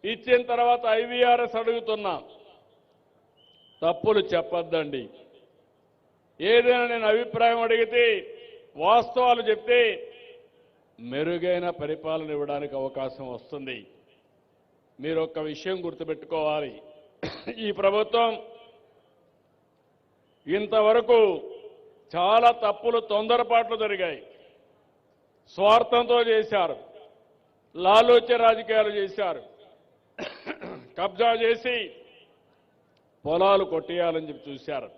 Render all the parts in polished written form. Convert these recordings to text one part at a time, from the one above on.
ఇచ్చిన తర్వాత ఐవీఆర్ఎస్ అడుగుతున్నా. తప్పులు చెప్పొద్దండి. ఏదైనా నేను అభిప్రాయం అడిగితే వాస్తవాలు చెప్తే మెరుగైన పరిపాలన ఇవ్వడానికి అవకాశం వస్తుంది. మీరు ఒక్క విషయం గుర్తుపెట్టుకోవాలి. ఈ ప్రభుత్వం ఇంతవరకు చాలా తప్పులు, తొందరపాట్లు జరిగాయి. స్వార్థంతో చేశారు, లాలూచ రాజకీయాలు చేశారు, కబ్జా చేసి పొలాలు కొట్టేయాలని చెప్పి చూశారు.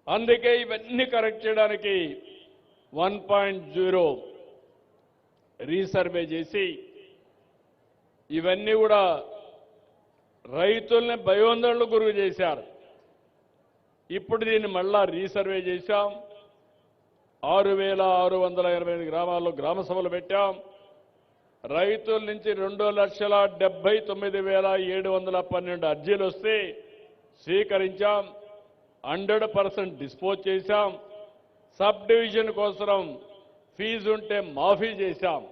అందుకే ఇవన్నీ కరెక్ట్ చేయడానికి 1.0 రీసర్వే చేసి ఇవన్నీ కూడా రైతుల్ని భయోందనలకు గురి చేశారు. ఇప్పుడు దీన్ని మళ్ళా రీసర్వే చేశాం. 6,688 గ్రామాల్లో గ్రామ సభలు పెట్టాం. రైతుల నుంచి 2,79,712 అర్జీలు వస్తే స్వీకరించాం. 100% డిస్పోజ్ చేశాం. సబ్ డివిజన్ కోసం ఫీజు ఉంటే మాఫీ చేశాం.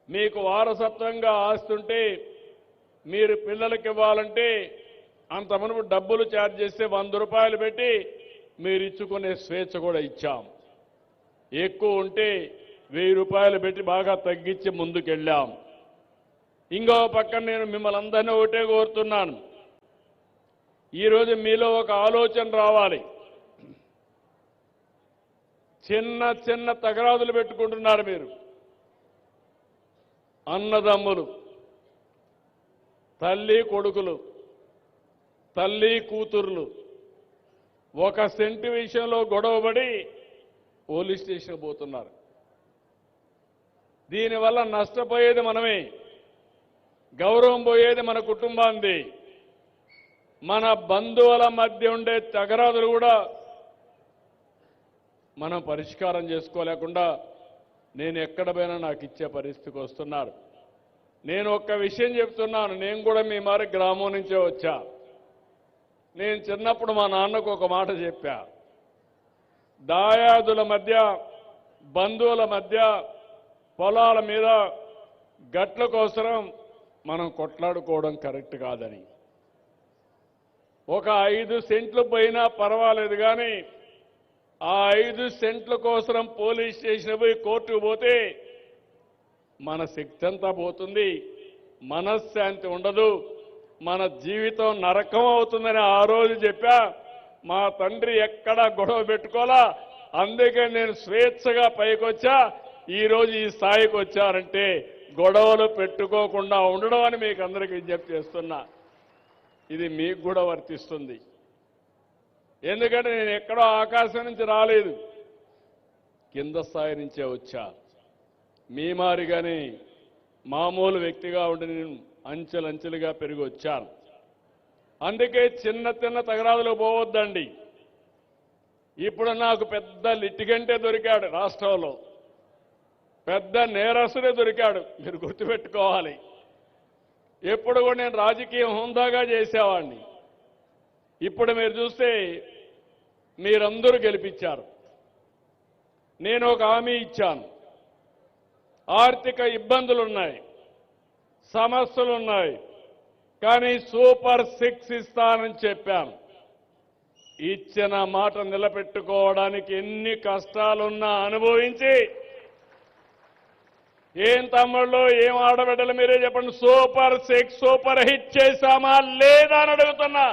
మీకు వారసత్వంగా ఆస్తుంటే మీరు పిల్లలకి ఇవ్వాలంటే అంత మునుపు డబ్బులు ఛార్జ్ చేస్తే 100 రూపాయలు పెట్టి మీరు ఇచ్చుకునే స్వేచ్ఛ కూడా ఇచ్చాం. ఎక్కువ ఉంటే 1000 రూపాయలు పెట్టి బాగా తగ్గించి ముందుకెళ్ళాం. ఇంకో పక్కన నేను మిమ్మల్ని అందరినీ ఒకటే కోరుతున్నాను. ఈరోజు మీలో ఒక ఆలోచన రావాలి. చిన్న చిన్న తగరాదులు పెట్టుకుంటున్నారు మీరు. అన్నదమ్ములు, తల్లి కొడుకులు, తల్లి కూతుర్లు 1 సెంటు విషయంలో గొడవపడి పోలీస్ స్టేషన్కి పోతున్నారు. దీనివల్ల నష్టపోయేది మనమే, గౌరవం పోయేది మన కుటుంబాంది. మన బంధువుల మధ్య ఉండే తగరాదులు కూడా మనం పరిష్కారం చేసుకోలేకుండా నేను ఎక్కడ పోయినా నాకు ఇచ్చే పరిస్థితికి వస్తున్నారు. నేను ఒక్క విషయం చెప్తున్నాను. నేను కూడా మీ మారి గ్రామం నుంచే వచ్చా. నేను చిన్నప్పుడు మా నాన్నకు ఒక మాట చెప్పా. దాయాదుల మధ్య, బంధువుల మధ్య, పొలాల మీద గట్ల కోసం మనం కొట్లాడుకోవడం కరెక్ట్ కాదని. ఒక 5 సెంట్లు పోయినా పర్వాలేదు కానీ ఆ 5 సెంట్ల కోసం పోలీస్ స్టేషన్ పోయి కోర్టుకు పోతే మన శక్తి అంతా పోతుంది, మనశ్శాంతి ఉండదు, మన జీవితం నరకం అవుతుందని ఆ రోజు చెప్పా. మా తండ్రి ఎక్కడా గొడవ పెట్టుకోలా. అందుకే నేను స్వేచ్ఛగా పైకొచ్చా. ఈరోజు ఈ స్థాయికి వచ్చారంటే గొడవలు పెట్టుకోకుండా ఉండడం అని మీకు అందరికీ విజ్ఞప్తి చేస్తున్నా. ఇది మీకు కూడా వర్తిస్తుంది. ఎందుకంటే నేను ఎక్కడో ఆకాశం నుంచి రాలేదు, కింద స్థాయి నుంచే వచ్చా. మీ మారిగానే మామూలు వ్యక్తిగా ఉండి నేను అంచెలంచెలుగా పెరిగి వచ్చాను. అందుకే చిన్న చిన్న తగరాదులు పోవద్దండి. ఇప్పుడు నాకు పెద్ద లిటిగంటే దొరికాడు రాష్ట్రంలో, పెద్ద నేరస్తుడే దొరికాడు. మీరు గుర్తుపెట్టుకోవాలి. ఎప్పుడు కూడా నేను రాజకీయం హుందాగా చేసేవాడిని. ఇప్పుడు మీరు చూస్తే మీరందరూ గెలిపించారు. నేను ఒక హామీ ఇచ్చాను. ఆర్థిక ఇబ్బందులున్నాయి, సమస్యలున్నాయి, కానీ సూపర్ 6 ఇస్తానని చెప్పాను. ఇచ్చిన మాట నిలబెట్టుకోవడానికి ఎన్ని కష్టాలున్నా అనుభవించి, ఏం తమ్ముళ్ళు, ఏం ఆడబిడ్డలు మీరే చెప్పండి, సూపర్ 6 సూపర్ హిట్ చేశామా లేదా అని అడుగుతున్నా.